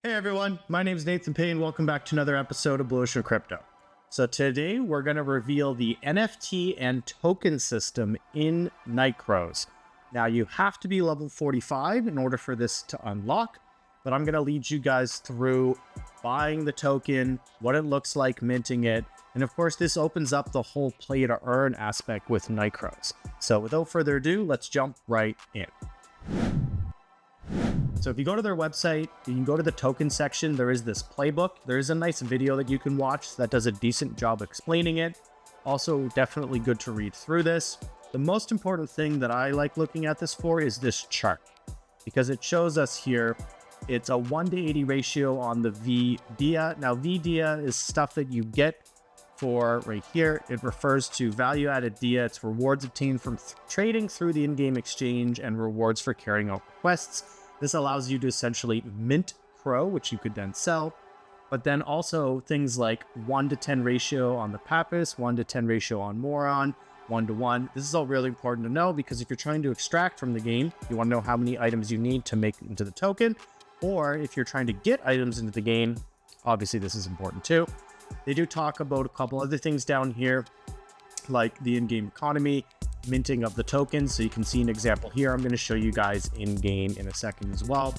Hey everyone, my name is Nathan Payne. Welcome back to another episode of Blu Ocean Crypto. So today we're going to reveal the NFT and token system in Night Crows. Now you have to be level 45 in order for this to unlock, but I'm going to lead you guys through buying the token, what it looks like, minting it, and of course this opens up the whole play to earn aspect with Night Crows. So without further ado, let's jump right in. So if you go to their website, you can go to the token section. There is this playbook. There is a nice video that you can watch that does a decent job explaining it. Also, definitely good to read through this. The most important thing that I like looking at this for is this chart, because it shows us here, it's a 1:80 ratio on the VDIA. Now, VDIA is stuff that you get for right here. It refers to value-added DIA. It's rewards obtained from trading through the in-game exchange and rewards for carrying out quests. This allows you to essentially mint Crow, which you could then sell, but then also things like 1:10 ratio on the Pappas, 1:10 ratio on Moron, 1:1. This is all really important to know because if you're trying to extract from the game, you want to know how many items you need to make into the token, or if you're trying to get items into the game, obviously this is important too. They do talk about a couple other things down here, like the in-game economy, minting of the tokens. So you can see an example here. I'm going to show you guys in game in a second as well.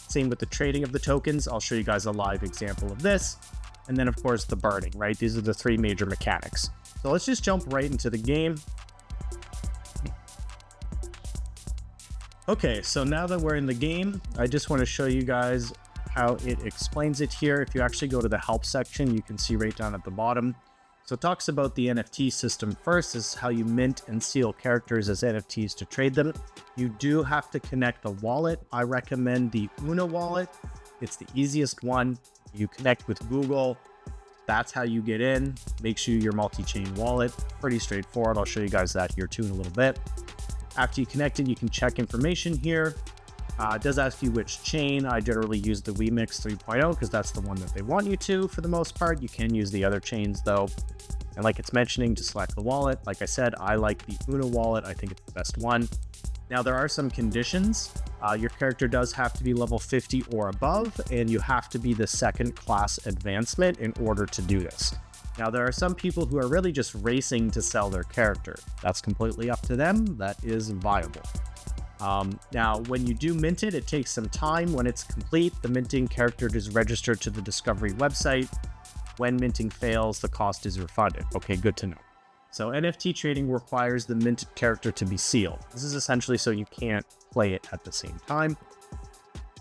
Same with the trading of the tokens. I'll show you guys a live example of this. And then of course the burning, right? These are the three major mechanics. So let's just jump right into the game. Okay, so now that we're in the game, I just want to show you guys how it explains it here. If you actually go to the help section, you can see right down at the bottom. So it talks about the NFT system first, is how you mint and seal characters as NFTs to trade them. You do have to connect a wallet. I recommend the Una wallet. It's the easiest one. You connect with Google. That's how you get in. Make sure your multi-chain wallet. Pretty straightforward. I'll show you guys that here too in a little bit. After you connect it, you can check information here. It does ask you which chain. I generally use the Remix 3.0 because that's the one that they want you to for the most part. You can use the other chains though. And like it's mentioning, to select the wallet. Like I said, I like the Una wallet. I think it's the best one. Now there are some conditions. Your character does have to be level 50 or above, and you have to be the second class advancement in order to do this. Now there are some people who are really just racing to sell their character. That's completely up to them. That is viable. Now, when you do mint it, it takes some time. When it's complete, the minting character is registered to the Discovery website. When minting fails, the cost is refunded. Okay, good to know. So NFT trading requires the minted character to be sealed. This is essentially so you can't play it at the same time.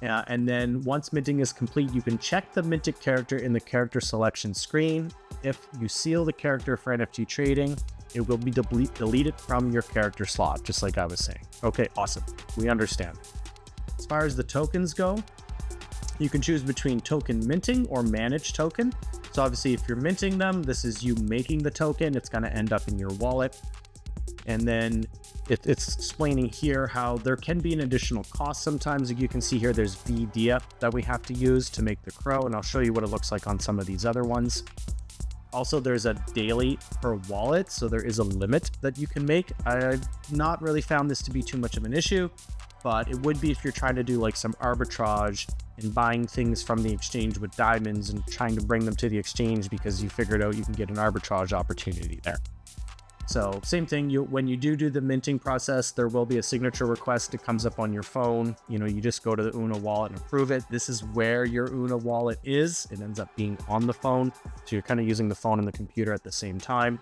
And then once minting is complete, you can check the minted character in the character selection screen. If you seal the character for NFT trading, it will be deleted from your character slot, just like I was saying. Okay, awesome. We understand. As far as the tokens go, you can choose between token minting or managed token. So obviously, if you're minting them, this is you making the token. It's going to end up in your wallet. And then it's explaining here how there can be an additional cost sometimes. Like you can see here, there's VDIA that we have to use to make the Crow. And I'll show you what it looks like on some of these other ones. Also, there's a daily per wallet, so there is a limit that you can make. I've not really found this to be too much of an issue, but it would be if you're trying to do like some arbitrage and buying things from the exchange with diamonds and trying to bring them to the exchange because you figured out you can get an arbitrage opportunity there. So same thing, when you do the minting process, there will be a signature request that comes up on your phone. You know, you just go to the Una wallet and approve it. This is where your Una wallet is. It ends up being on the phone. So you're kind of using the phone and the computer at the same time.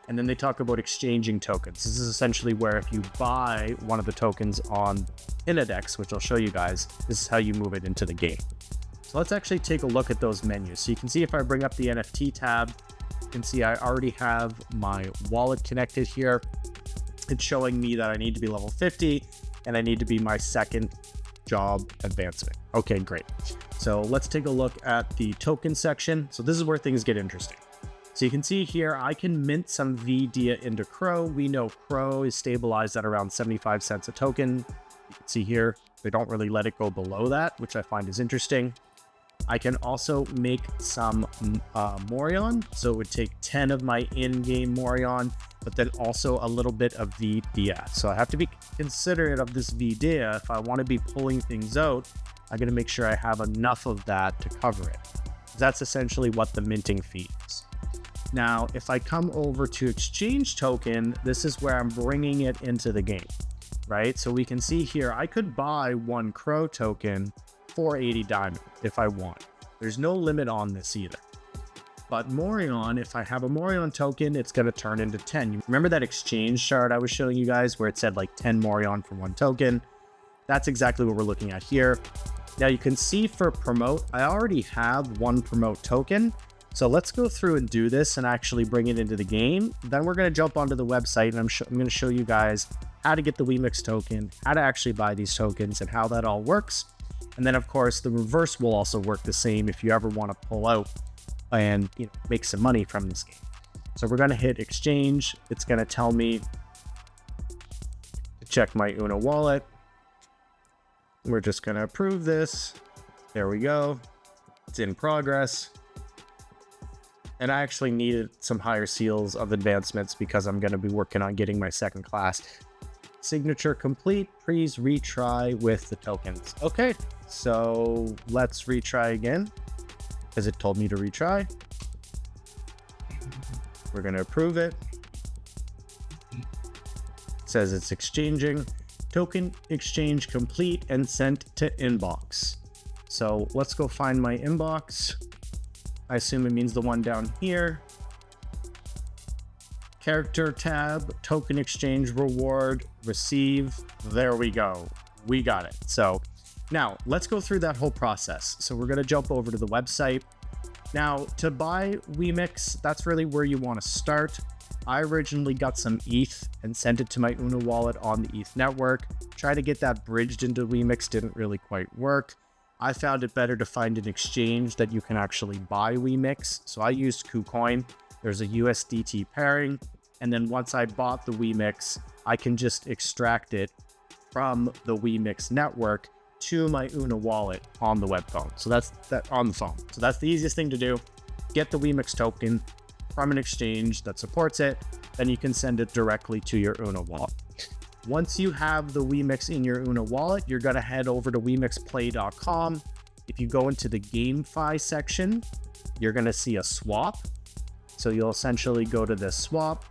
And then they talk about exchanging tokens. This is essentially where if you buy one of the tokens on Inadex, which I'll show you guys, this is how you move it into the game. So let's actually take a look at those menus. So you can see if I bring up the NFT tab, you can see I already have my wallet connected here. It's showing me that I need to be level 50 and I need to be my second job advancement. Okay, great. So let's take a look at the token section. So this is where things get interesting. So you can see here, I can mint some VDIA into Crow. We know Crow is stabilized at around 75 cents a token. You can see here, they don't really let it go below that, which I find is interesting. I can also make some Morion. So it would take 10 of my in-game Morion, but then also a little bit of VDIA. So I have to be considerate of this VDIA if I want to be pulling things out I got to make sure I have enough of that to cover it. That's essentially what the minting fee is. Now, if I come over to exchange token, this is where I'm bringing it into the game, right? So we can see here, I could buy 1 Crow token for 80 diamond if I want. There's no limit on this either. But Morion, if I have a Morion token, it's going to turn into 10. Remember that exchange chart I was showing you guys where it said like 10 Morion for 1 token? That's exactly what we're looking at here. Now you can see for promote, I already have 1 promote token. So let's go through and do this and actually bring it into the game. Then we're going to jump onto the website and I'm going to show you guys how to get the WeMix token, how to actually buy these tokens and how that all works. And then of course the reverse will also work the same if you ever want to pull out and make some money from this game. So we're going to hit exchange. It's going to tell me to check my Uno wallet. We're just going to approve this. There we go. It's in progress. And I actually needed some higher seals of advancements because I'm going to be working on getting my 2nd class. Signature complete. Please retry with the tokens. Okay, so let's retry again because it told me to retry. We're going to approve it. It says it's exchanging. Token exchange complete and sent to inbox. So let's go find my inbox. I assume it means the one down here. Character tab, token exchange reward, receive. There we go. We got it. So now let's go through that whole process. So we're going to jump over to the website. Now to buy WeMix, that's really where you want to start. I originally got some ETH and sent it to my Uno wallet on the ETH network. Try to get that bridged into WeMix, didn't really quite work. I found it better to find an exchange that you can actually buy WeMix. So I used KuCoin. There's a USDT pairing. And then once I bought the WeMix, I can just extract it from the WeMix network to my Uno wallet on the web phone. So that's that on the phone. So that's the easiest thing to do. Get the WeMix token from an exchange that supports it. Then you can send it directly to your Uno wallet. Once you have the WeMix in your Uno wallet, you're going to head over to WeMixPlay.com. If you go into the GameFi section, you're going to see a swap. So you'll essentially go to this swap.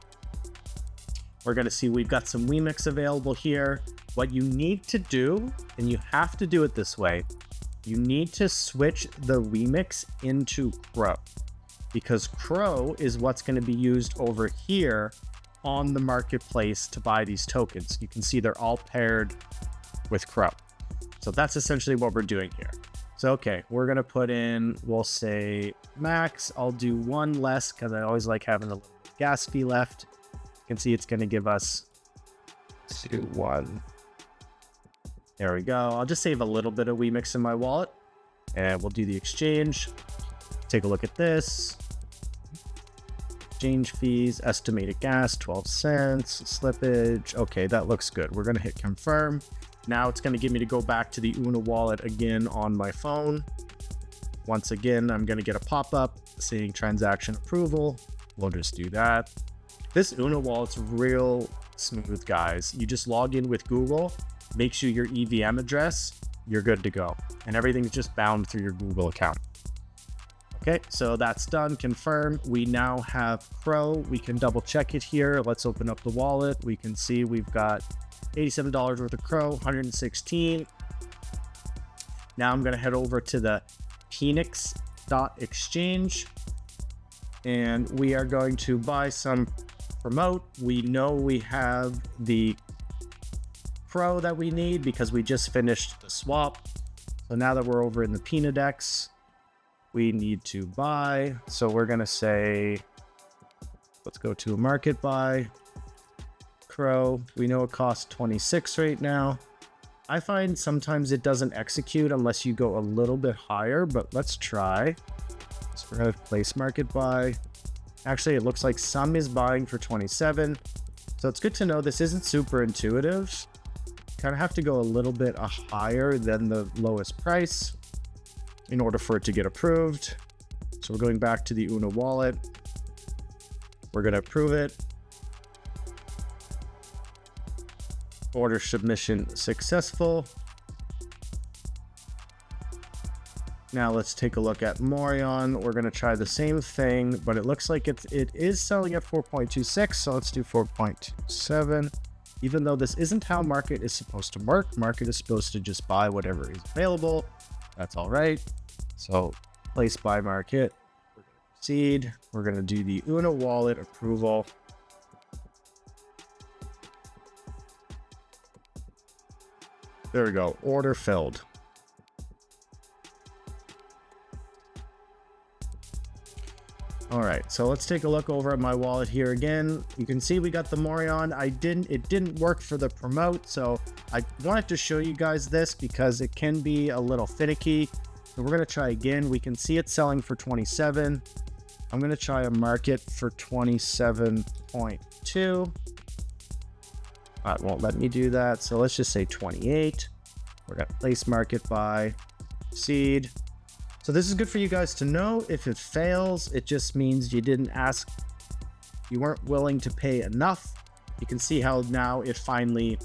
We're going to see we've got some WeMix available here. What you need to do, and you have to do it this way, you need to switch the WeMix into Crow, because Crow is what's going to be used over here on the marketplace to buy these tokens. You can see they're all paired with Crow. So that's essentially what we're doing here. So, okay, we're going to put in, we'll say max. I'll do 1 less because I always like having a little bit of gas fee left. You can see it's going to give us 1. There we go. I'll just save a little bit of WeMix in my wallet and we'll do the exchange. Take a look at this. Exchange fees, estimated gas, 12 cents, slippage. Okay, that looks good. We're going to hit confirm. Now it's going to get me to go back to the Uno wallet again on my phone. Once again, I'm going to get a pop-up saying transaction approval. We'll just do that. This Uno wallet's real smooth, guys. You just log in with Google, make sure your EVM address, you're good to go. And everything's just bound through your Google account. Okay, so that's done. Confirm. We now have Crow. We can double check it here. Let's open up the wallet. We can see we've got $87 worth of Crow, 116. Now I'm going to head over to the Phoenix.exchange and we are going to buy some promote. We know we have the Crow that we need because we just finished the swap. So now that we're over in the Pinadex, we need to buy. So we're going to say, let's go to a market buy. Crow, we know it costs 26 right now. I find sometimes it doesn't execute unless you go a little bit higher, but let's try. So we're going to place market buy. Actually, it looks like some is buying for 27. So it's good to know this isn't super intuitive. Kind of have to go a little bit higher than the lowest price in order for it to get approved. So we're going back to the Uno wallet. We're going to approve it. Order submission successful. Now let's take a look at Morion. We're going to try the same thing, but it looks like it is selling at 4.26. So let's do 4.27. Even though this isn't how market is supposed to work, market is supposed to just buy whatever is available. That's all right. So place buy market. We're going to proceed. We're going to do the Una wallet approval. There we go. Order filled. All right, so let's take a look over at my wallet here again. You can see we got the Morion. It didn't work for the promote, so I wanted to show you guys this because it can be a little finicky. So we're gonna try again. We can see it selling for 27. I'm gonna try a market for 27.2. It won't let me do that. So let's just say 28. We're gonna place market buy, seed. So this is good for you guys to know. If it fails, it just means you didn't ask, you weren't willing to pay enough. You can see how now it finally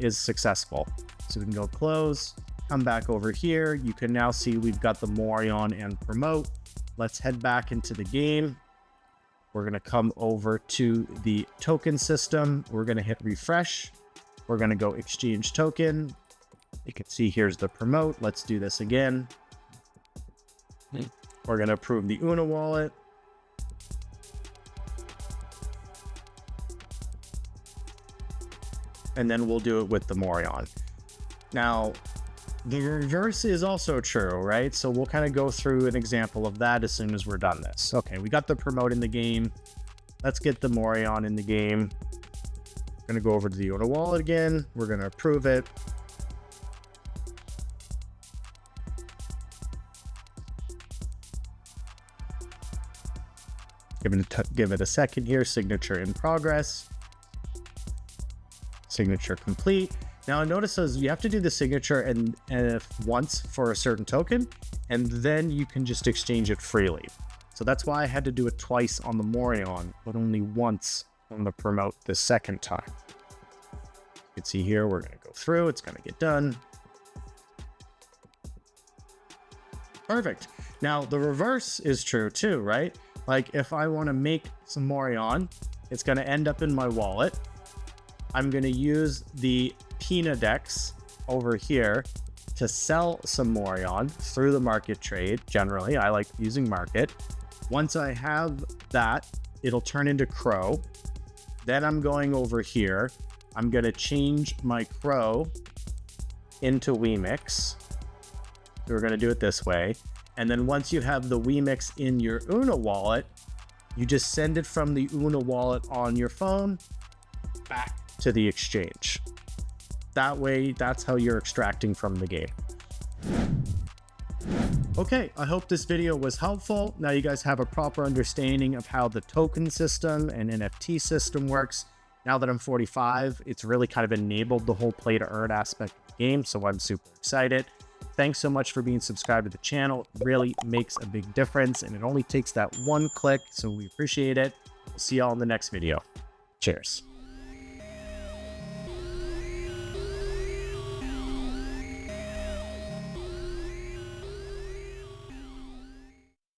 is successful. So we can go close, come back over here. You can now see we've got the Morion and promote. Let's head back into the game. We're gonna come over to the token system. We're gonna hit refresh. We're gonna go exchange token. You can see here's the promote. Let's do this again. We're going to approve the Una wallet. And then we'll do it with the Morion. Now, the reverse is also true, right? So we'll kind of go through an example of that as soon as we're done this. Okay, we got the promote in the game. Let's get the Morion in the game. We're going to go over to the Una wallet again. We're going to approve it. Give it a second here. Signature in progress. Signature complete. Now notice you have to do the signature and once for a certain token, and then you can just exchange it freely. So that's why I had to do it twice on the Morion, but only once on the promote the second time. You can see here, we're going to go through. It's going to get done. Perfect. Now the reverse is true too, right? Like if I want to make some Morion, it's going to end up in my wallet. I'm going to use the Pina Dex over here to sell some Morion through the market trade. Generally, I like using market. Once I have that, it'll turn into Crow. Then I'm going over here. I'm going to change my Crow into Wemix. So we're going to do it this way. And then once you have the Wemix in your Una wallet, you just send it from the Una wallet on your phone back to the exchange. That way, that's how you're extracting from the game. Okay, I hope this video was helpful. Now you guys have a proper understanding of how the token system and NFT system works. Now that I'm 45, it's really kind of enabled the whole play to earn aspect of the game, so I'm super excited. Thanks so much for being subscribed to the channel. It really makes a big difference, and it only takes that one click, so we appreciate it. We'll see y'all in the next video. Cheers.